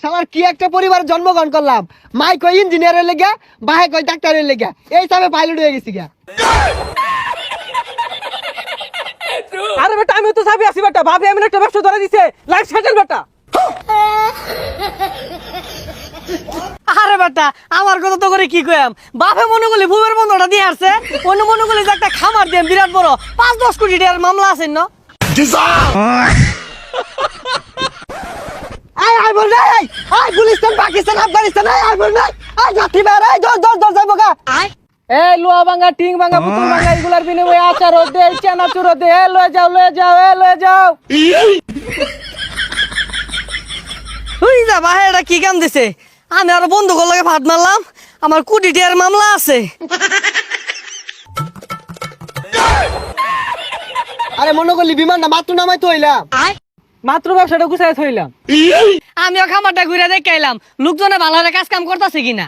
শালার কি একটা পরিবারে জন্মগ্রহণ করলাম। মাই কই ইঞ্জিনিয়ারের লেগা, বাহে কই ডাক্তারের লেগা, এই হিসাবে পাইলট হয়ে গেছি গা। আরে বেটা আমি তো চাবি আছি বেটা, ভাবি আমি একটা ব্যবসা ধরে দিছে, লাইফ সেটেল বেটা। আরে বেটা আমার কথা তো করে কি কইম, বাপে মনে করলি ভূমের বন্ধটা দিয়ে আসছে, অন্য মনে করলি যে একটা খামার দিয়ে বিরাট বড় 5-10 কোটি টাকার মামলা আছে না। আই বল নাই, আই গুলিস্তান পাকিস্তান আফগানিস্তান, আই বল নাই, আই যাত্রী বের, আই দর যাইবো গা। এই লোহা ভাঙা টিং ভাঙা পুতুল ভাঙা এগুলার বিনিময়ে আচার দে, চানাচুর দে, লয়ে যাও। তুই যা বাহে, এটা কি কাম দিছে? আমি আরো বন্ধু লাগে ভাত মারলাম, আমার কোটি টাকার মামলা আছে। আরে মনে করলি বিমানটা মাত্র নামাই তো হইলাম। মাত্র ব্যবসাটা গুছাই থইলাম। আমিও খামারটা ঘুরে দেখে এলাম লোকজনে ভালো কাজ কাম করতেছে কিনা।